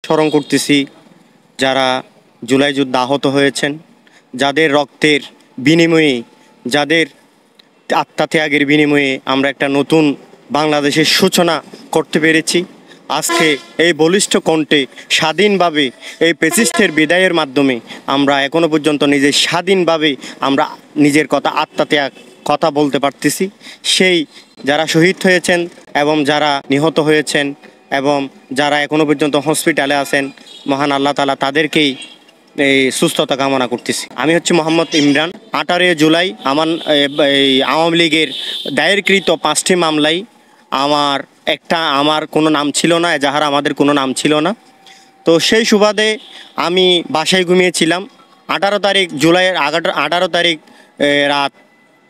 স্মরণ করতেছি যারা জুলাই যুদ্ধে আহত হয়েছেন, যাদের রক্তের বিনিময়ে, যাদের আত্মত্যাগের বিনিময়ে আমরা একটা নতুন বাংলাদেশের সূচনা করতে পেরেছি। আজকে এই বলিষ্ঠ কণ্ঠে স্বাধীনভাবে এই ফ্যাসিস্টের বিদায়ের মাধ্যমে আমরা এখনো পর্যন্ত নিজের স্বাধীনভাবে আমরা নিজের কথা আত্মত্যাগ কথা বলতে পারতেছি। সেই যারা শহীদ হয়েছেন এবং যারা নিহত হয়েছেন এবং যারা এখনো পর্যন্ত হসপিটালে আছেন, মহান আল্লাহ তাআলা তাদেরকেই এই সুস্থতা কামনা করতেছি। আমি হচ্ছে মোহাম্মদ ইমরান। 18 জুলাই এই আওয়ামী লীগের দায়েরকৃত 5টি মামলায় আমার কোনো নাম ছিল না, যাহারা আমাদের কোনো নাম ছিল না। তো সেই সুবাদে আমি বাসায় ঘুমিয়েছিলাম। 18 তারিখ জুলাইয়ের 18 তারিখ রাত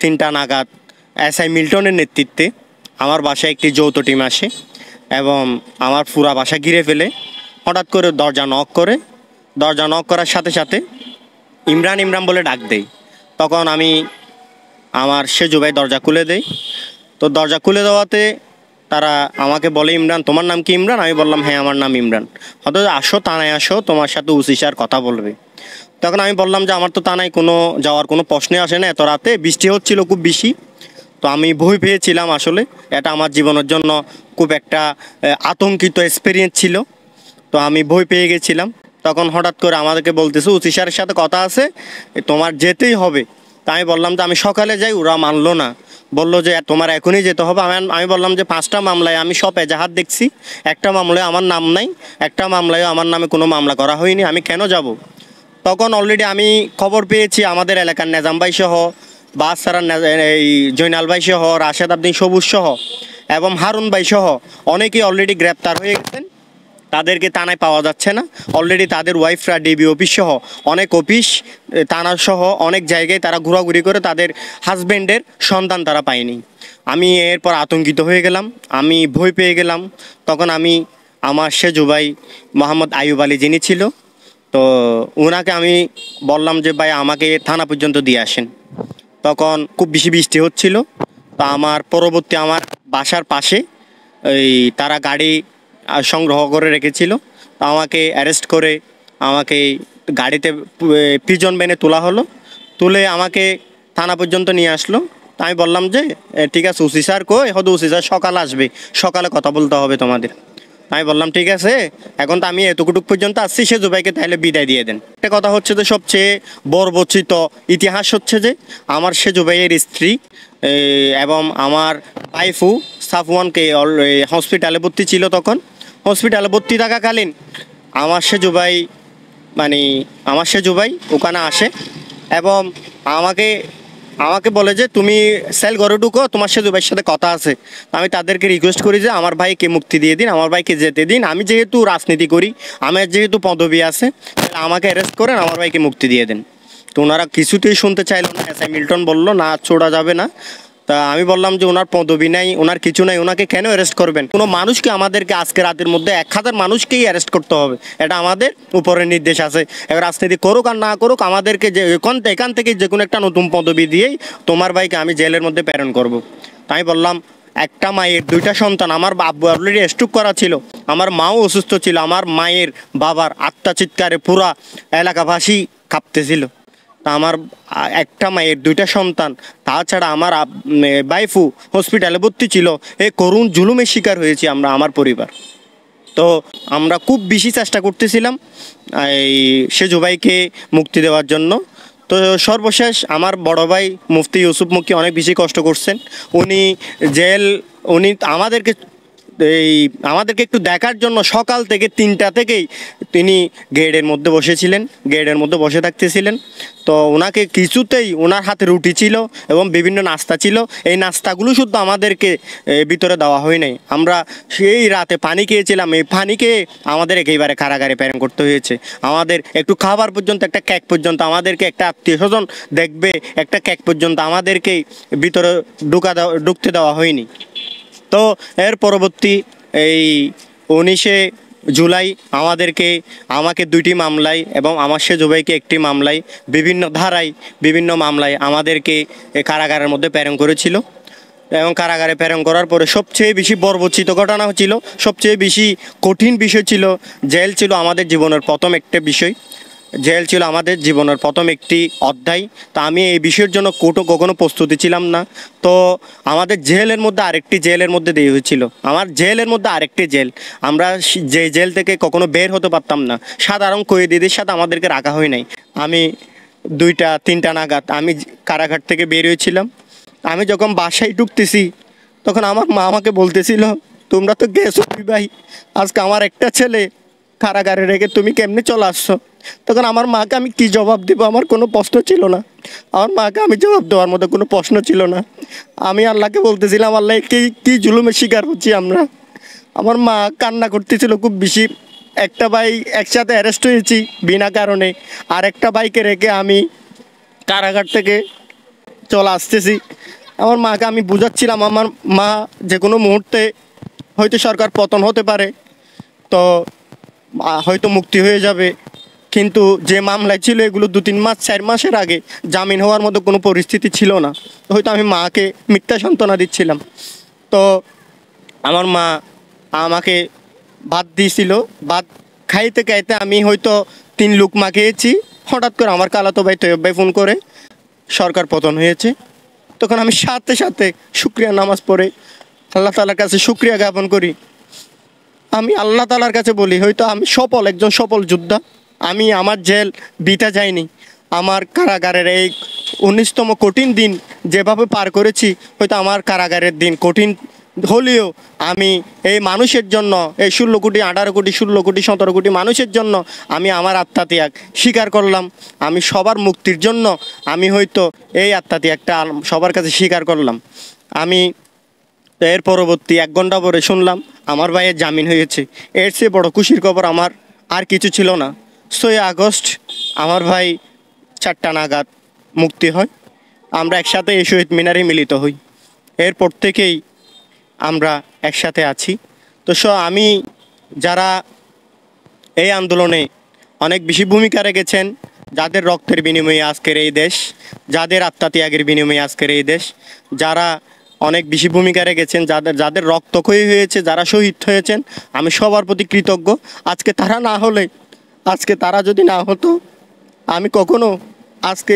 3টা নাগাদ SI মিল্টনের নেতৃত্বে আমার বাসায় একটি যৌথ টিম আসে এবং আমার পুরা বাসা ঘিরে ফেলে। হঠাৎ করে দরজা নক করার সাথে সাথে ইমরান ইমরান বলে ডাক দেয়। তখন আমার সেজু ভাই দরজা খুলে দেয়। তো দরজা খুলে দেওয়াতে তারা আমাকে বলে, ইমরান তোমার নাম কি ইমরান? আমি বললাম হ্যাঁ আমার নাম ইমরান। হয়তো আসো, থানায় আসো, তোমার সাথে ওসি স্যার কথা বলবে। তখন আমি বললাম যে আমার তো থানায় যাওয়ার কোনো প্রশ্নে আসে না, এত রাতে বৃষ্টি হচ্ছিল খুব বেশি। তো আমি ভয় পেয়েছিলাম, আসলে এটা আমার জীবনের জন্য খুব একটা আতঙ্কিত এক্সপিরিয়েন্স ছিল। তো আমি ভয় পেয়ে গেছিলাম। তখন হঠাৎ করে আমাদেরকে বলতেছে ওসি স্যারের সাথে কথা আছে, তোমার যেতেই হবে। তা আমি বললাম যে আমি সকালে যাই, ওরা মানলো না, বললো যে তোমার এখনই যেতে হবে। আমি বললাম যে 5টা মামলায় আমি সব এজাহার দেখছি, একটা মামলায় আমার নাম নাই, একটা মামলায় আমার নামে কোনো মামলা করা হয়নি, আমি কেন যাব? তখন অলরেডি আমি খবর পেয়েছি আমাদের এলাকার নেজাম ভাই সহ, বাদশারা এই জৈনাল ভাই সহ, রাশেদ আব্দিন সবুজ সহ এবং হারুন ভাই সহ অনেকেই অলরেডি গ্রেপ্তার হয়ে গেছেন। তাদেরকে থানায় পাওয়া যাচ্ছে না। অলরেডি তাদের ওয়াইফরা ডিবি অফিস সহ অনেক অফিস, থানা সহ অনেক জায়গায় তারা ঘোরাঘুরি করে তাদের হাজব্যান্ডের সন্ধান তারা পায়নি। আমি এরপর আতঙ্কিত হয়ে গেলাম, আমি ভয় পেয়ে গেলাম। তখন আমার সেজু ভাই মোহাম্মদ আইয়ুব আলী যিনি ছিল, তো ওনাকে আমি বললাম যে ভাই আমাকে থানা পর্যন্ত দিয়ে আসেন। তখন খুব বেশি বৃষ্টি হচ্ছিল। তা আমার বাসার পাশে তারা গাড়ি সংগ্রহ করে রেখেছিল। তো আমাকে অ্যারেস্ট করে আমাকে গাড়িতে প্রিজন ভ্যানে তোলা হলো, তুলে আমাকে থানা পর্যন্ত নিয়ে আসলো। তা আমি বললাম যে ঠিক আছে, ওসি স্যার কই? হয়তো ওসি স্যার সকালে আসবে, সকালে কথা বলতে হবে তোমাদের। আমি বললাম ঠিক আছে, এখন তো আমি এতটুকু পর্যন্ত আসছি, সেজু ভাইকে তাহলে বিদায় দিয়ে দেন। একটা কথা হচ্ছে যে সবচেয়ে বর্বচিত ইতিহাস হচ্ছে যে আমার সেজু ভাইয়ের স্ত্রী এবং আমার ভাইফু সাফওয়ানকে হসপিটালে ভর্তি ছিল। তখন হসপিটালে ভর্তি থাকাকালীন আমার সেজু ভাই ওখানে আসে এবং আমাকে বলে যে তুমি সেল ঘরে ঢুকো, তোমার সেজু ভাইয়ের সাথে কথা আছে। আমি তাদেরকে রিকোয়েস্ট করি যে আমার ভাইকে মুক্তি দিয়ে দিন, আমার ভাইকে যেতে দিন। আমি যেহেতু রাজনীতি করি, আমার যেহেতু পদবি আছে, আমাকে অ্যারেস্ট করেন, আমার ভাইকে মুক্তি দিয়ে দেন। তো ওনারা কিছুতেই শুনতে চাইলো না। SI মিল্টন বললো না, ছোড়া যাবে না। তা আমি বললাম যে ওনার পদবি নাই, ওনার কিছু নাই, ওনাকে কেন অ্যারেস্ট করবেন? কোনো মানুষকে আমাদেরকে আজকে রাতের মধ্যে 1000 মানুষকেই অ্যারেস্ট করতে হবে, এটা আমাদের উপরের নির্দেশ আছে। এবার রাজনীতি করুক আর না করুক, আমাদেরকে যে এখান থেকে যে কোনো একটা নতুন পদবি দিয়েই তোমার ভাইকে আমি জেলের মধ্যে প্রেরণ করব। তাই বললাম একটা মায়ের 2টা সন্তান, আমার আব্বু অলরেডি স্ট্রোক করা ছিল, আমার মাও অসুস্থ ছিল, আমার মায়ের বাবার আত্মা চিৎকারে পুরা এলাকাবাসী কাঁপতেছিল। তা আমার একটা মায়ের 2টা সন্তান, তাছাড়া আমার বাইফু হসপিটালে ভর্তি ছিল, এই করুণ জুলুমের শিকার হয়েছি আমার পরিবার। তো আমরা খুব বেশি চেষ্টা করতেছিলাম এই সেজু ভাইকে মুক্তি দেওয়ার জন্য। তো সর্বশেষ আমার বড় ভাই মুফতি ইউসুফ মুক্তি অনেক বেশি কষ্ট করছেন। উনি আমাদেরকে একটু দেখার জন্য সকাল থেকে 3টা থেকেই তিনি গেটের মধ্যে বসে থাকতেছিলেন। তো ওনাকে কিছুতেই, ওনার হাতে রুটি ছিল এবং বিভিন্ন নাস্তা ছিল, এই নাস্তাগুলো শুধু আমাদেরকে ভিতরে দেওয়া হয় নাই। আমরা সেই রাতে পানি খেয়েছিলাম, এই পানি খেয়ে আমাদের একেবারে কারাগারে প্রেরণ করতে হয়েছে। আমাদের একটু খাবার পর্যন্ত, একটা কেক পর্যন্ত, আমাদেরকে একটা আত্মীয় স্বজন দেখবে একটা কেক পর্যন্ত আমাদেরকেই ভিতরে ঢুকতে দেওয়া হয়নি। তো এর পরবর্তী এই 19 জুলাই আমাকে 2টি মামলায় এবং আমার সেজু ভাইকে 1টি মামলায় বিভিন্ন মামলায় আমাদেরকে কারাগারের মধ্যে প্রেরণ করেছিল। এবং কারাগারে প্রেরণ করার পরে সবচেয়ে বেশি বর্বরচিত ঘটনা ছিল, সবচেয়ে বেশি কঠিন বিষয় ছিল জেল ছিল আমাদের জীবনের প্রথম একটা বিষয়। জেল ছিল আমাদের জীবনের প্রথম একটি অধ্যায়। তা আমি এই বিষয়ের জন্য কখনো প্রস্তুতি ছিলাম না। তো আমাদের জেলের মধ্যে আরেকটি জেলের মধ্যে দেওয়া হয়েছিল, আমার জেলের মধ্যে আরেকটি জেল। আমরা যে জেল থেকে কখনো বের হতে পারতাম না, সাধারণ কয়েদিদের সাথে আমাদেরকে রাখা হয় নাই। আমি 2টা 3টা নাগাদ আমি কারাগার থেকে বের হয়েছিলাম। আমি যখন বাসায় ঢুকতেছি তখন আমার মা আমাকে বলতেছিল, তোমরা তো গেছো ভাই, আজকে আমার একটা ছেলে কারাগারে রেখে তুমি কেমনে চলে আসছো। তখন আমার মাকে আমি কি জবাব দেবো, আমার কোনো প্রশ্ন ছিল না। আমার মাকে আমি জবাব দেওয়ার মতো কোনো প্রশ্ন ছিল না। আমি আল্লাহকে বলতেছিলাম, আল্লাহ কি জুলুমের শিকার হচ্ছি আমরা। আমার মা কান্না করতেছিল খুব বেশি। একটা ভাই একসাথে অ্যারেস্ট হয়েছি বিনা কারণে, আর একটা ভাইকে রেখে আমি কারাগার থেকে চলে আসতেছি। আমার মাকে আমি বুঝাচ্ছিলাম, আমার মা যে কোনো মুহূর্তে হয়তো সরকার পতন হতে পারে, তো হয়তো মুক্তি হয়ে যাবে। কিন্তু যে মামলায় ছিল এগুলো 2-3 মাস 4 মাসের আগে জামিন হওয়ার মতো কোনো পরিস্থিতি ছিল না। হয়তো আমি মাকে মিথ্যা সান্ত্বনা দিচ্ছিলাম। তো আমার মা আমাকে ভাত দিয়েছিল, ভাত খাইতে খাইতে আমি হয়তো 3 লুকমা খেয়েছি। হঠাৎ করে আমার খালাতো ভাই তৈয়ব ভাই ফোন করে সরকার পতন হয়েছে। তখন আমি সাথে সাথে শুকরিয়া নামাজ পড়ে আল্লাহ তাআলার কাছে শুকরিয়া জ্ঞাপন করি। আমি আল্লাহ তাআলার কাছে বলি, হয়তো আমি একজন সফল যোদ্ধা। আমি আমার জেল বিতা যায়নি। আমার কারাগারের এই 19তম কঠিন দিন যেভাবে পার করেছি, হয়তো আমার কারাগারের দিন কঠিন হলেও আমি এই মানুষের জন্য, এই 16 কোটি 18 কোটি 16 কোটি 17 কোটি মানুষের জন্য আমি আমার আত্মত্যাগ স্বীকার করলাম। আমি সবার মুক্তির জন্য আমি হয়তো এই আত্মত্যাগটা সবার কাছে স্বীকার করলাম। আমি এর পরবর্তী 1 ঘন্টা পরে শুনলাম আমার ভাইয়ের জামিন হয়েছে। এর চেয়ে বড় খুশির খবর আমার আর কিছু ছিল না। 6 আগস্ট আমার ভাই 4টা নাগাদ মুক্তি হয়। আমরা একসাথে এই শহীদ মিনারে মিলিত হই। এরপর থেকেই আমরা একসাথে আছি। তো আমি যারা এই আন্দোলনে অনেক বেশি ভূমিকা রেখেছেন, যাদের রক্তের বিনিময়ে আজকের এই দেশ, যাদের আত্মত্যাগের বিনিময়ে আজকের এই দেশ, যারা অনেক বেশি ভূমিকা রেখেছেন, যাদের রক্তক্ষয়ী হয়েছে, যারা শহীদ হয়েছেন, আমি সবার প্রতি কৃতজ্ঞ। আজকে তারা যদি না হতো, আমি কখনো আজকে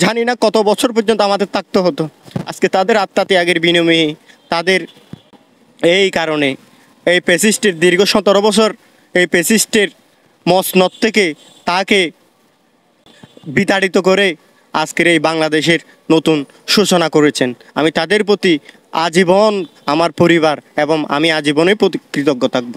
জানি না কত বছর পর্যন্ত আমাদের থাকতে হতো। আজকে তাদের আত্মত্যাগের বিনিময়ে, তাদের এই কারণে এই ফ্যাসিস্টের দীর্ঘ 17 বছর এই ফ্যাসিস্টের মসনদ থেকে তাকে বিতাড়িত করে আজকের এই বাংলাদেশের নতুন সূচনা করেছেন। আমি তাদের প্রতি আজীবন, আমার পরিবার এবং আমি আজীবনের প্রতি কৃতজ্ঞ থাকব।